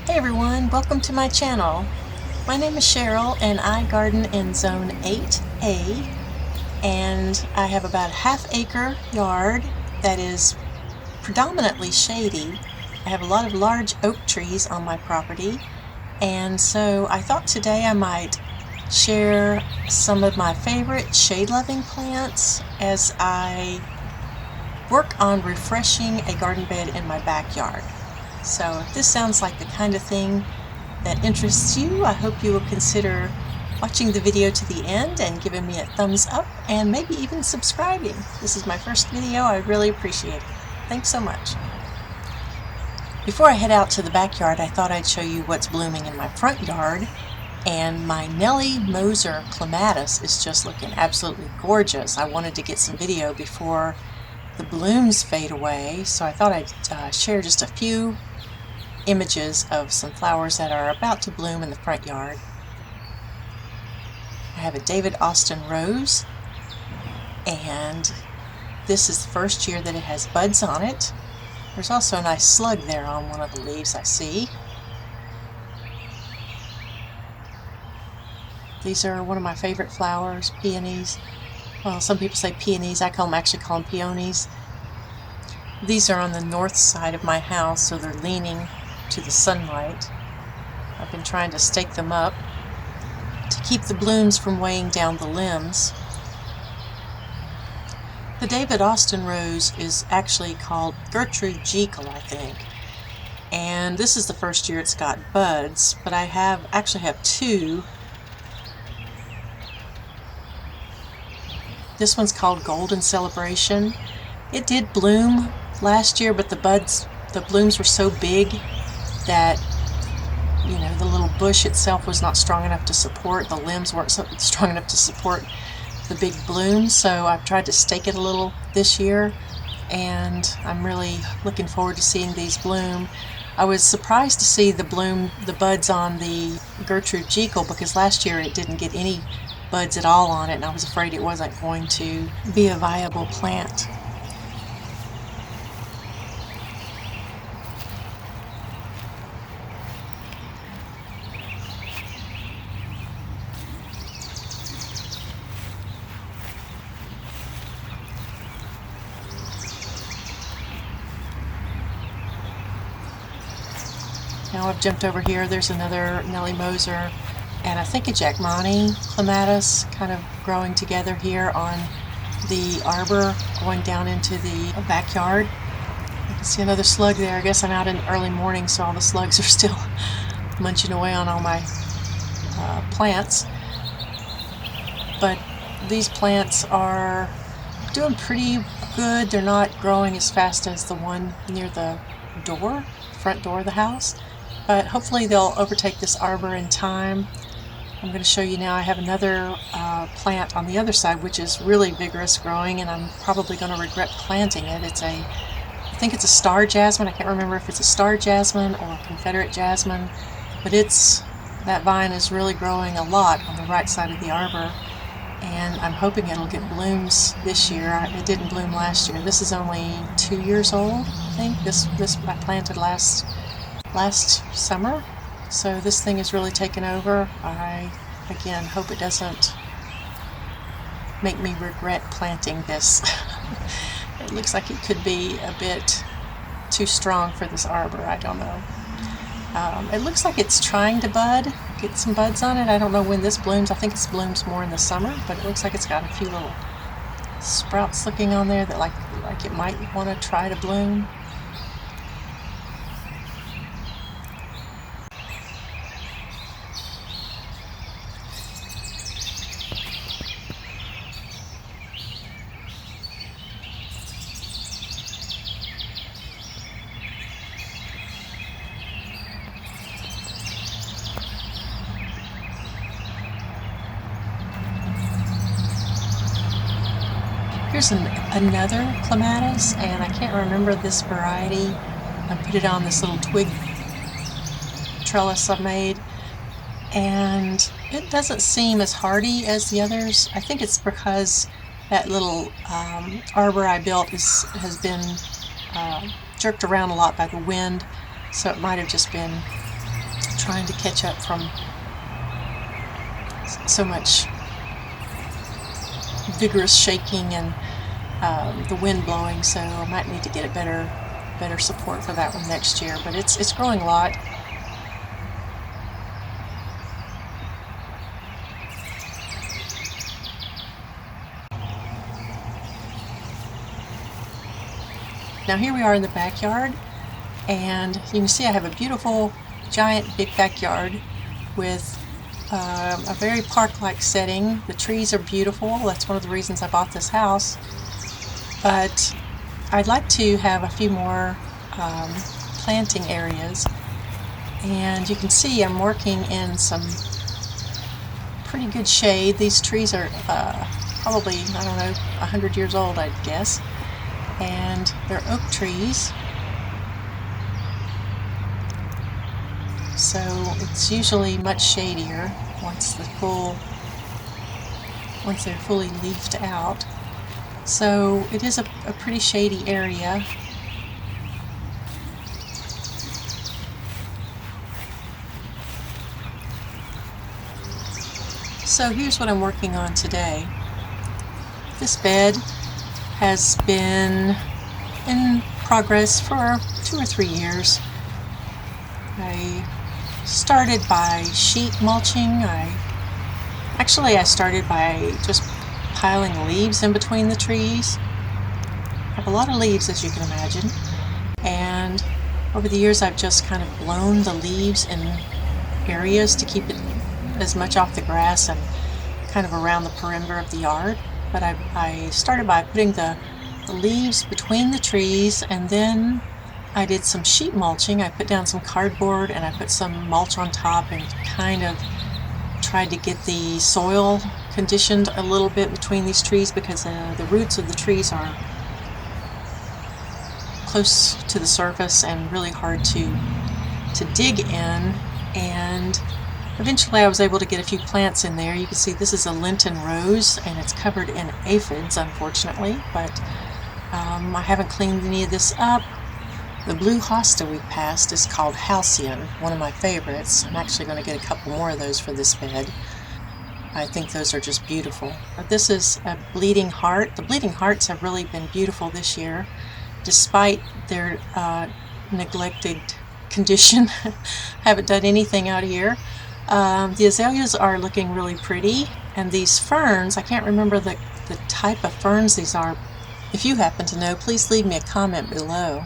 Hey everyone, welcome to my channel. My name is Cheryl and I garden in zone 8A, and I have about a half-acre yard that is predominantly shady. I have a lot of large oak trees on my property, and so I thought today I might share some of my favorite shade-loving plants as I work on refreshing a garden bed in my backyard. So if this sounds like the kind of thing that interests you, I hope you will consider watching the video to the end and giving me a thumbs up and maybe even subscribing. This is my first video. I really appreciate it. Thanks so much. Before I head out to the backyard, I thought I'd show you what's blooming in my front yard. And my Nellie Moser clematis is just looking absolutely gorgeous. I wanted to get some video before the blooms fade away, so I thought I'd share just a few images of some flowers that are about to bloom in the front yard. I have a David Austen rose, and this is the first year that it has buds on it. There's also a nice slug there on one of the leaves I see. These are one of my favorite flowers, peonies. Well, some people say peonies, I actually call them peonies. These are on the north side of my house, so they're leaning to the sunlight. I've been trying to stake them up to keep the blooms from weighing down the limbs. The David Austen rose is actually called Gertrude Jekyll, I think. And this is the first year it's got buds, but I actually have two. This one's called Golden Celebration. It did bloom last year, but the blooms were so big that, you know, the little bush itself was not strong enough to support, the limbs weren't strong enough to support the big blooms, so I've tried to stake it a little this year, and I'm really looking forward to seeing these bloom. I was surprised to see the buds on the Gertrude Jekyll, because last year it didn't get any buds at all on it, and I was afraid it wasn't going to be a viable plant. Now I've jumped over here, there's another Nellie Moser and I think a Jasmine clematis kind of growing together here on the arbor going down into the backyard. You can see another slug there. I guess I'm out in the early morning, so all the slugs are still munching away on all my plants. But these plants are doing pretty good. They're not growing as fast as the one near the front door of the house, but hopefully they'll overtake this arbor in time. I'm going to show you now. I have another plant on the other side which is really vigorous growing, and I'm probably going to regret planting it. I think it's a star jasmine. I can't remember if it's a star jasmine or a Confederate jasmine, but that vine is really growing a lot on the right side of the arbor, and I'm hoping it'll get blooms this year. It didn't bloom last year. This is only 2 years old, I think. This I planted last summer, so this thing is really taken over. I again hope it doesn't make me regret planting this. It looks like it could be a bit too strong for this arbor. I don't know. It looks like it's trying to get some buds on it. I don't know when this blooms. I think it blooms more in the summer, but it looks like it's got a few little sprouts looking on there that like it might want to try to bloom. Here's another clematis, and I can't remember this variety. I put it on this little twig trellis I made, and it doesn't seem as hardy as the others. I think it's because that little arbor I built has been jerked around a lot by the wind, so it might have just been trying to catch up from so much vigorous shaking and the wind blowing, so I might need to get a better support for that one next year, but it's growing a lot. Now here we are in the backyard, and you can see I have a beautiful giant big backyard with a very park-like setting. The trees are beautiful. That's one of the reasons I bought this house. But I'd like to have a few more planting areas, and you can see I'm working in some pretty good shade. These trees are probably, I don't know, 100 years old, I'd guess, and they're oak trees, so it's usually much shadier once they're fully leafed out. So it is a pretty shady area. So here's what I'm working on today. This bed has been in progress for 2 or 3 years. I started by sheet mulching. I started by just piling leaves in between the trees. I have a lot of leaves, as you can imagine, and over the years I've just kind of blown the leaves in areas to keep it as much off the grass and kind of around the perimeter of the yard. But I started by putting the leaves between the trees, and then I did some sheet mulching. I put down some cardboard and I put some mulch on top and kind of tried to get the soil conditioned a little bit between these trees, because the roots of the trees are close to the surface and really hard to dig in. And eventually I was able to get a few plants in there. You can see this is a lenten rose, and it's covered in aphids, unfortunately, but I haven't cleaned any of this up. The blue hosta we passed is called halcyon, one of my favorites. I'm actually going to get a couple more of those for this bed. I think those are just beautiful. This is a bleeding heart. The bleeding hearts have really been beautiful this year, despite their neglected condition. Haven't done anything out here. The azaleas are looking really pretty, and these ferns, I can't remember the type of ferns these are. If you happen to know, please leave me a comment below.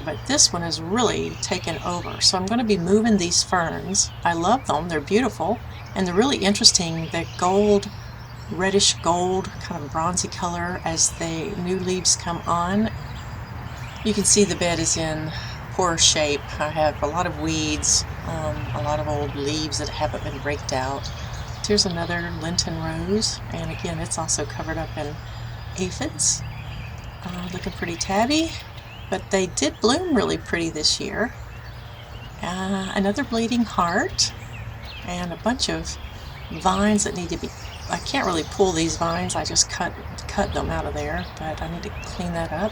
But this one has really taken over, so I'm going to be moving these ferns. I love them, they're beautiful, and they're really interesting. The gold, reddish gold, kind of bronzy color as the new leaves come on. You can see the bed is in poor shape. I have a lot of weeds, a lot of old leaves that haven't been raked out. Here's another lenten rose, and again it's also covered up in aphids. Looking pretty tabby, but they did bloom really pretty this year. Another bleeding heart, and a bunch of vines that need to be, I can't really pull these vines, I just cut them out of there, but I need to clean that up.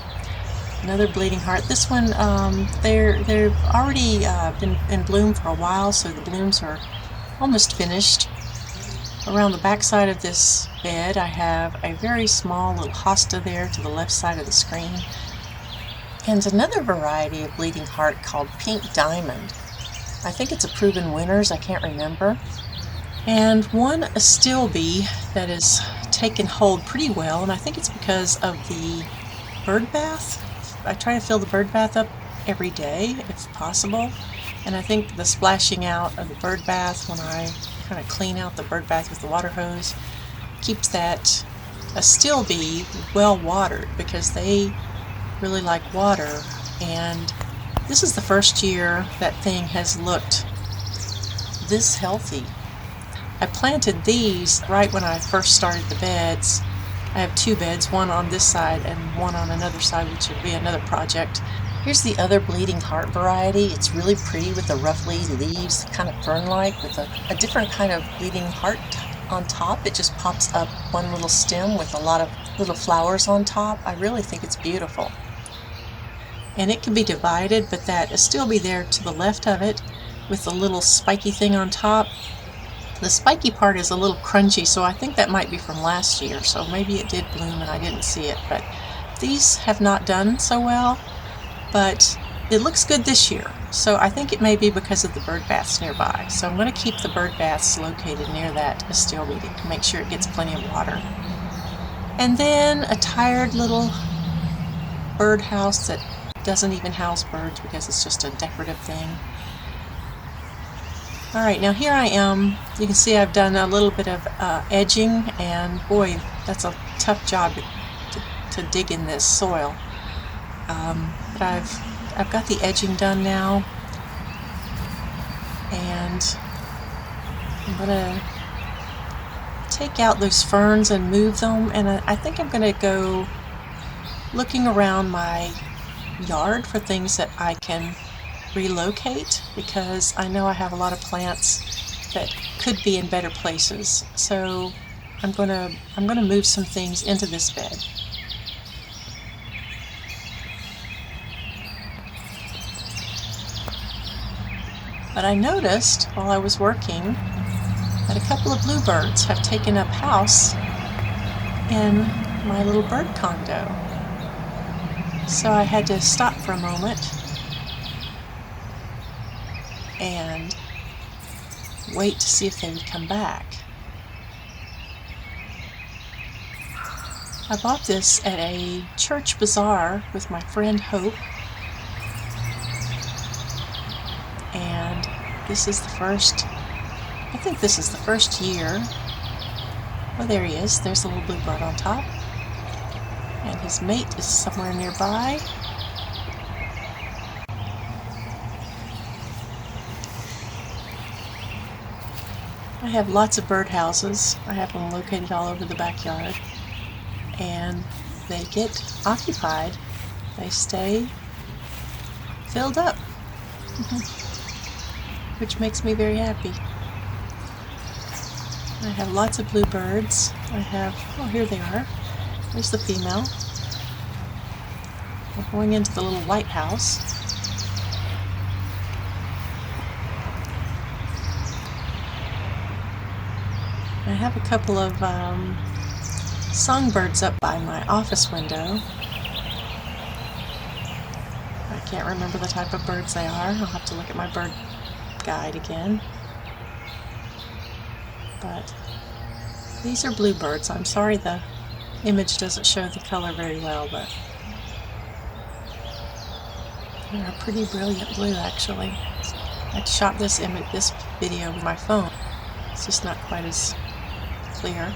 Another bleeding heart. This one, they've already been in bloom for a while, so the blooms are almost finished. Around the back side of this bed I have a very small little hosta there to the left side of the screen, and another variety of bleeding heart called pink diamond. I think it's a proven winners, I can't remember. And one astilbe that has taken hold pretty well, and I think it's because of the bird bath. I try to fill the bird bath up every day if possible, and I think the splashing out of the bird bath when I kind of clean out the bird bath with the water hose keeps that astilbe well watered, because they really like water. And this is the first year that thing has looked this healthy. I planted these right when I first started the beds. I have 2 beds, one on this side and one on another side, which would be another project. Here's the other bleeding heart variety. It's really pretty with the ruffly leaves, kind of fern-like, with a different kind of bleeding heart on top. It just pops up one little stem with a lot of little flowers on top. I really think it's beautiful. And it can be divided, but that is still be there to the left of it with the little spiky thing on top. The spiky part is a little crunchy, so I think that might be from last year, so maybe it did bloom and I didn't see it. But these have not done so well, but it looks good this year, so I think it may be because of the bird baths nearby. So I'm going to keep the bird baths located near that astilbe to make sure it gets plenty of water. And then a tired little birdhouse that doesn't even house birds because it's just a decorative thing. Alright, now here I am. You can see I've done a little bit of edging, and boy, that's a tough job to dig in this soil. But I've got the edging done now, and I'm going to take out those ferns and move them, and I think I'm going to go looking around my yard for things that I can relocate, because I know I have a lot of plants that could be in better places. So I'm gonna move some things into this bed. But I noticed while I was working that a couple of bluebirds have taken up house in my little bird condo. So I had to stop for a moment and wait to see if they would come back. I bought this at a church bazaar with my friend Hope, and this is the first, I think this is the first year. Oh, there he is. There's a little bluebird on top, and his mate is somewhere nearby. I have lots of birdhouses. I have them located all over the backyard, and they get occupied. They stay filled up, which makes me very happy. I have lots of bluebirds. I have, oh, here they are. There's the female. We're going into the little white house. I have a couple of songbirds up by my office window. I can't remember the type of birds they are. I'll have to look at my bird guide again. But these are bluebirds. I'm sorry the image doesn't show the color very well, but they're a pretty brilliant blue, actually. I shot this video with my phone. It's just not quite as clear.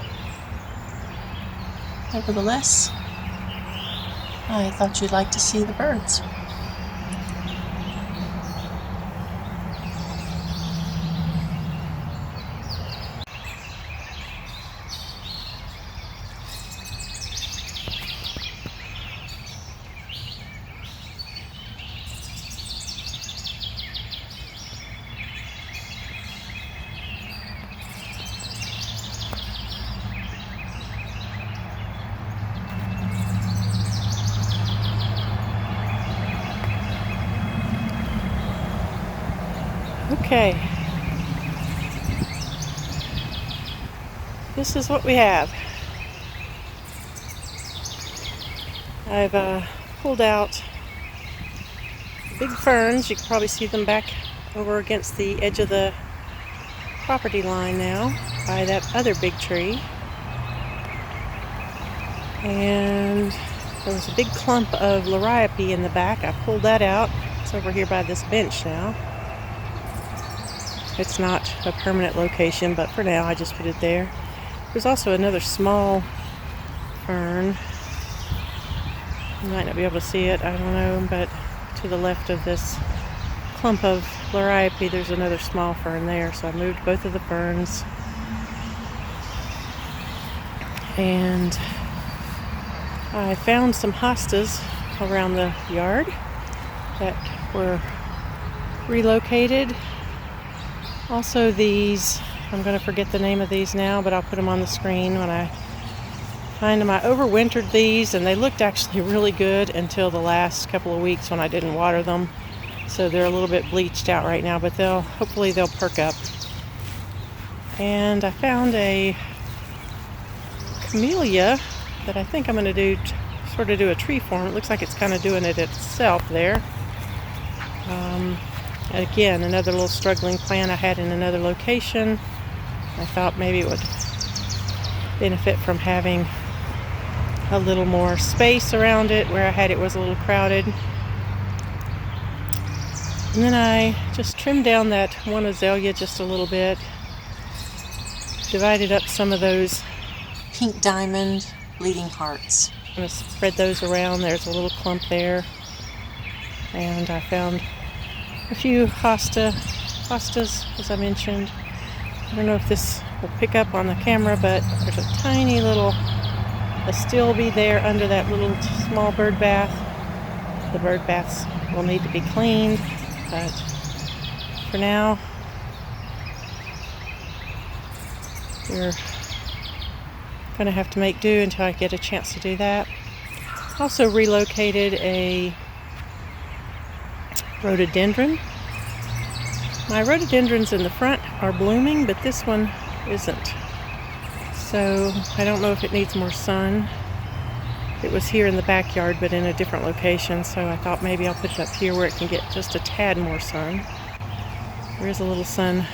Nevertheless, I thought you'd like to see the birds. Okay, this is what we have. I've pulled out big ferns. You can probably see them back over against the edge of the property line now by that other big tree. And there was a big clump of liriope in the back. I pulled that out. It's over here by this bench now. It's not a permanent location, but for now I just put it there. There's also another small fern. You might not be able to see it, I don't know, but to the left of this clump of liriope there's another small fern there, so I moved both of the ferns. And I found some hostas around the yard that were relocated. Also these, I'm going to forget the name of these now, but I'll put them on the screen when I find them. I overwintered these, and they looked actually really good until the last couple of weeks when I didn't water them. So they're a little bit bleached out right now, but hopefully they'll perk up. And I found a camellia that I think I'm going to sort of do a tree form. It looks like it's kind of doing it itself there. Again, another little struggling plant I had in another location. I thought maybe it would benefit from having a little more space around it. Where I had it was a little crowded. And then I just trimmed down that one azalea just a little bit. Divided up some of those pink diamond bleeding hearts. I'm going to spread those around. There's a little clump there. And I found a few hostas, as I mentioned. I don't know if this will pick up on the camera, but there's a tiny little astilbe there under that little small bird bath. The bird baths will need to be cleaned, but for now, we're going to have to make do until I get a chance to do that. Also relocated a rhododendron. My rhododendrons in the front are blooming, but this one isn't. So I don't know if it needs more sun. It was here in the backyard, but in a different location, so I thought maybe I'll put it up here where it can get just a tad more sun. There is a little sun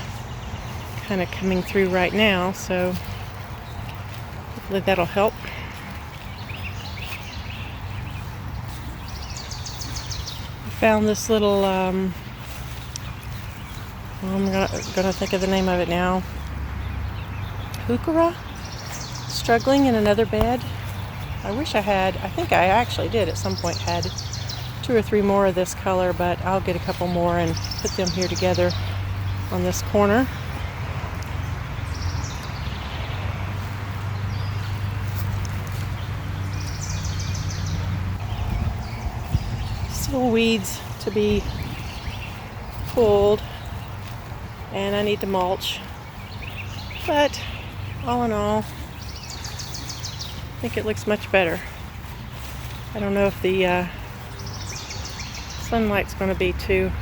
kind of coming through right now, so hopefully that'll help. I found this little, I'm gonna think of the name of it now. Heuchera, struggling in another bed. I think I actually did at some point had 2 or 3 more of this color, but I'll get a couple more and put them here together on this corner. Still weeds to be pulled, and I need to mulch, but all in all, I think it looks much better. I don't know if the sunlight's going to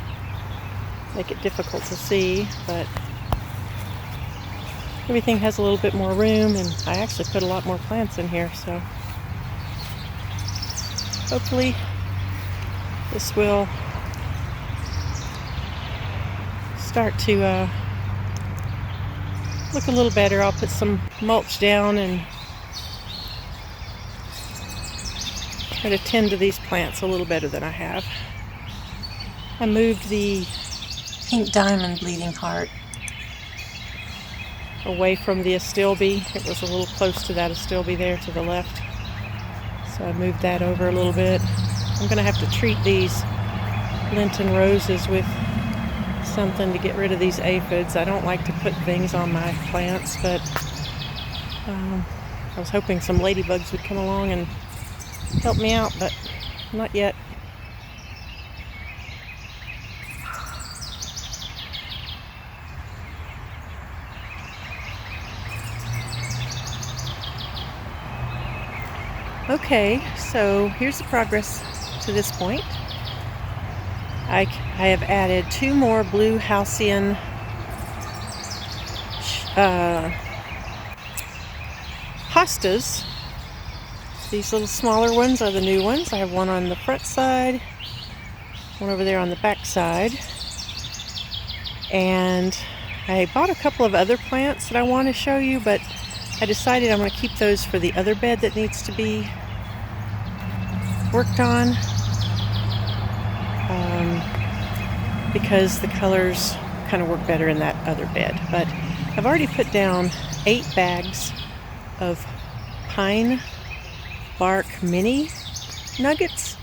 make it difficult to see, but everything has a little bit more room, and I actually put a lot more plants in here, so hopefully this will start to look a little better. I'll put some mulch down and try to tend to these plants a little better than I have. I moved the pink diamond bleeding heart away from the astilbe. It was a little close to that astilbe there to the left, so I moved that over a little bit. I'm going to have to treat these lenten roses with something to get rid of these aphids. I don't like to put things on my plants, but I was hoping some ladybugs would come along and help me out, but not yet. Okay, so here's the progress to this point. I have added 2 more blue halcyon hostas. These little smaller ones are the new ones. I have one on the front side, one over there on the back side. And I bought a couple of other plants that I want to show you, but I decided I'm going to keep those for the other bed that needs to be worked on, because the colors kind of work better in that other bed. But I've already put down 8 bags of pine bark mini nuggets,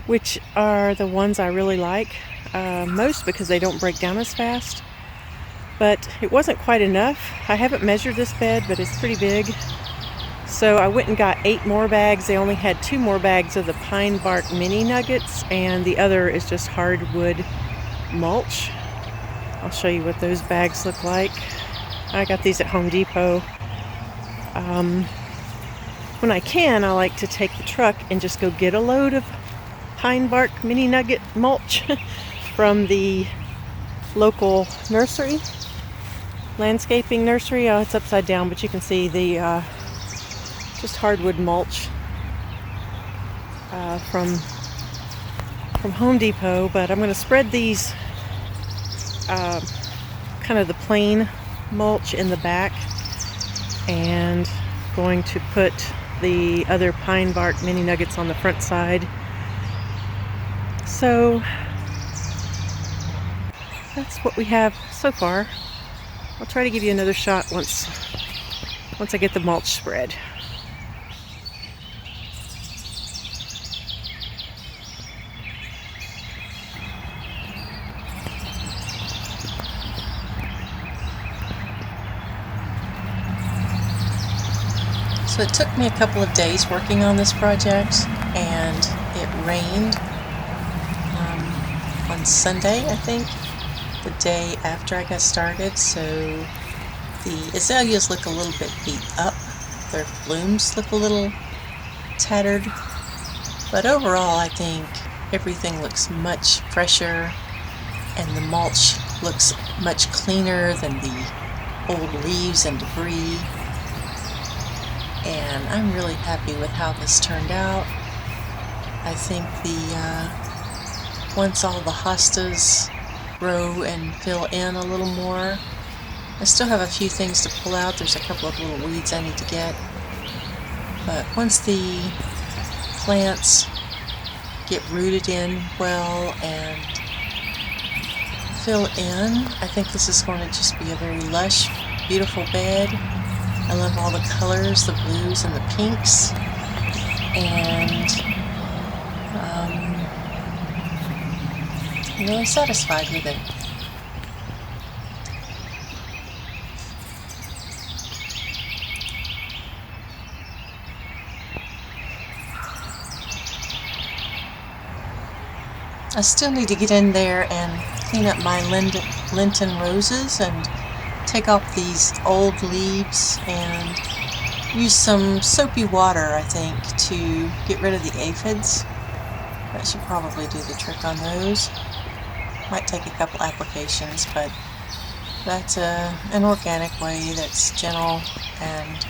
which are the ones I really like most because they don't break down as fast. But it wasn't quite enough. I haven't measured this bed, but it's pretty big. So I went and got 8 more bags. They only had 2 more bags of the pine bark mini nuggets, and the other is just hardwood mulch. I'll show you what those bags look like. I got these at Home Depot. When I can, I like to take the truck and just go get a load of pine bark mini nugget mulch from the local nursery, landscaping nursery. Oh, it's upside down, but you can see the just hardwood mulch from Home Depot. But I'm going to spread these kind of the plain mulch in the back, and going to put the other pine bark mini nuggets on the front side. So that's what we have so far. I'll try to give you another shot once I get the mulch spread. So it took me a couple of days working on this project, and it rained on Sunday, I think, the day after I got started. So the azaleas look a little bit beat up. Their blooms look a little tattered. But overall, I think everything looks much fresher, and the mulch looks much cleaner than the old leaves and debris. And I'm really happy with how this turned out. I think once all the hostas grow and fill in a little more, I still have a few things to pull out. There's a couple of little weeds I need to get. But once the plants get rooted in well and fill in, I think this is going to just be a very lush, beautiful bed. I love all the colors, the blues and the pinks, and I'm really satisfied with it. I still need to get in there and clean up my lenten roses and take off these old leaves and use some soapy water, I think, to get rid of the aphids. That should probably do the trick on those. Might take a couple applications, but that's an organic way that's gentle and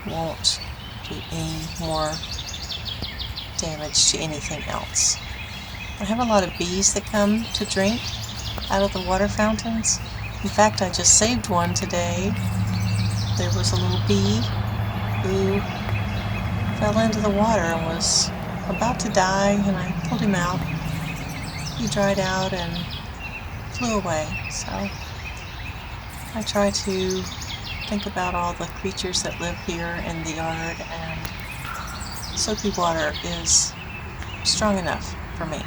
won't do any more damage to anything else. I have a lot of bees that come to drink out of the water fountains. In fact, I just saved one today. There was a little bee who fell into the water and was about to die, and I pulled him out. He dried out and flew away. So I try to think about all the creatures that live here in the yard, and soapy water is strong enough for me.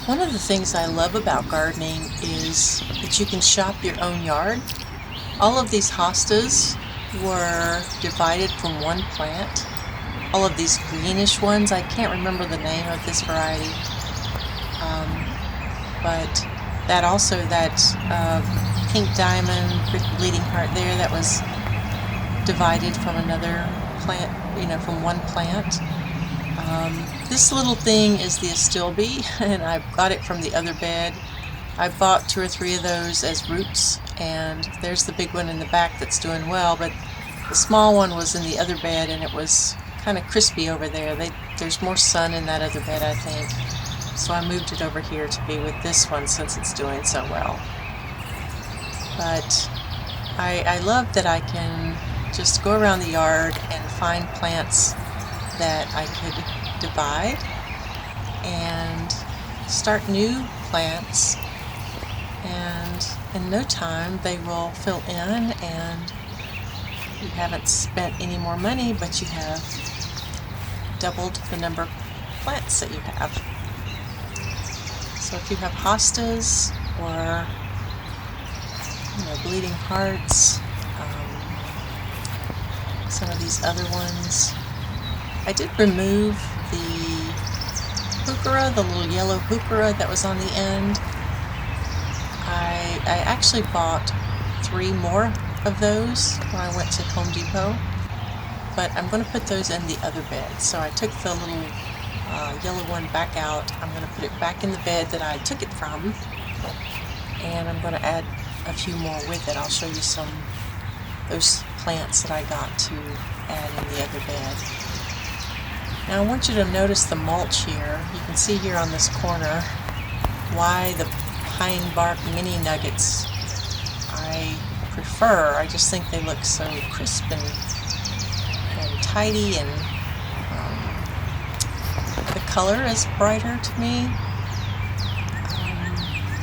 One of the things I love about gardening is that you can shop your own yard. All of these hostas were divided from one plant. All of these greenish ones, I can't remember the name of this variety, but that pink diamond, bleeding heart there, that was divided from another plant, from one plant. This little thing is the astilbe, and I got it from the other bed. I bought 2 or 3 of those as roots, and there's the big one in the back that's doing well, but the small one was in the other bed, and it was kind of crispy over there. There's more sun in that other bed, I think. So I moved it over here to be with this one since it's doing so well. But I love that I can just go around the yard and find plants that I could divide and start new plants, and in no time they will fill in, and you haven't spent any more money, but you have doubled the number of plants that you have. So if you have hostas or bleeding hearts, some of these other ones, I did remove the heuchera, the little yellow heuchera that was on the end. I actually bought 3 more of those when I went to Home Depot, but I'm going to put those in the other bed. So I took the little yellow one back out. I'm going to put it back in the bed that I took it from, and I'm going to add a few more with it. I'll show you those plants that I got to add in the other bed. Now I want you to notice the mulch here. You can see here on this corner why the pine bark mini nuggets I prefer. I just think they look so crisp and tidy, and the color is brighter to me.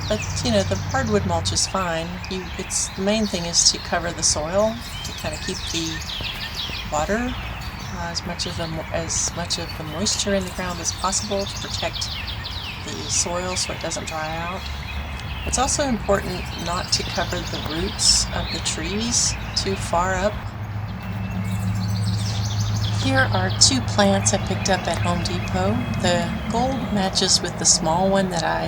But you know, the hardwood mulch is fine. The main thing is to cover the soil to kind of keep the water, as much of the moisture in the ground as possible, to protect the soil so it doesn't dry out. It's also important not to cover the roots of the trees too far up. Here are 2 plants I picked up at Home Depot. The gold matches with the small one that I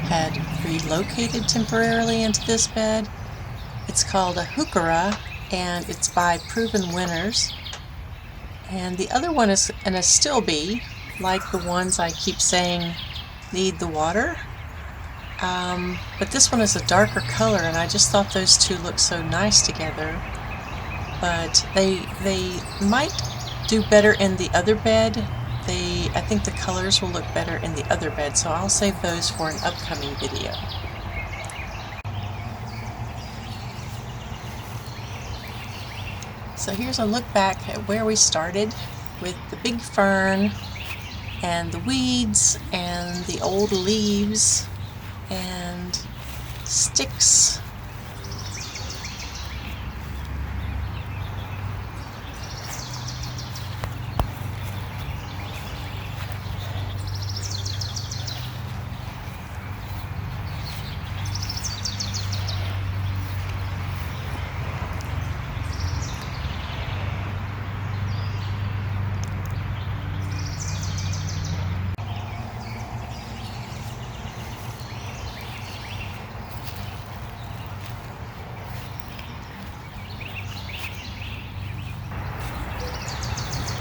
had relocated temporarily into this bed. It's called a heuchera, and it's by Proven Winners. And the other one is an astilbes, like the ones I keep saying need the water. But this one is a darker color, and I just thought those 2 looked so nice together. But they might do better in the other bed. I think the colors will look better in the other bed, so I'll save those for an upcoming video. So here's a look back at where we started with the big fern and the weeds and the old leaves and sticks.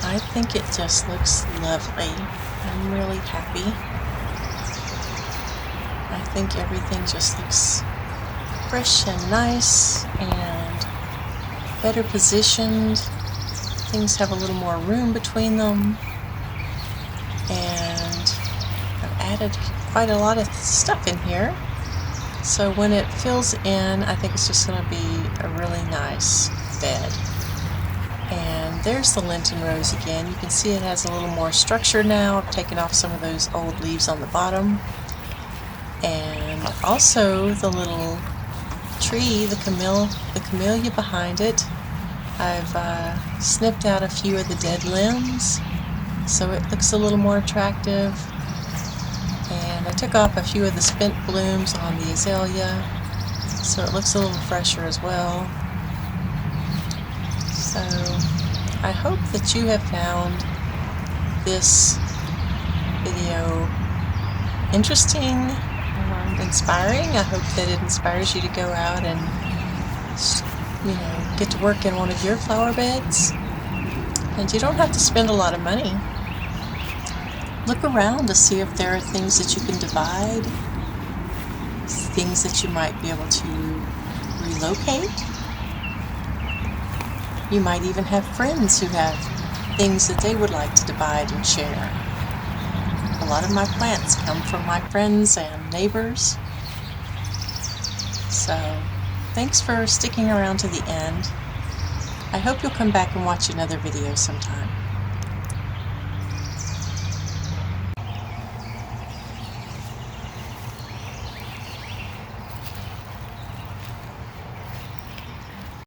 I think it just looks lovely. I'm really happy. I think everything just looks fresh and nice and better positioned. Things have a little more room between them, and I've added quite a lot of stuff in here. So when it fills in, I think it's just going to be a really nice bed. And there's the lenten rose again. You can see it has a little more structure now. I've taken off some of those old leaves on the bottom. And also the little tree, the camellia behind it. I've snipped out a few of the dead limbs, so it looks a little more attractive. And I took off a few of the spent blooms on the azalea, so it looks a little fresher as well. So I hope that you have found this video interesting, inspiring. I hope that it inspires you to go out and, get to work in one of your flower beds. And you don't have to spend a lot of money. Look around to see if there are things that you can divide, things that you might be able to relocate. You might even have friends who have things that they would like to divide and share. A lot of my plants come from my friends and neighbors. So, thanks for sticking around to the end. I hope you'll come back and watch another video sometime.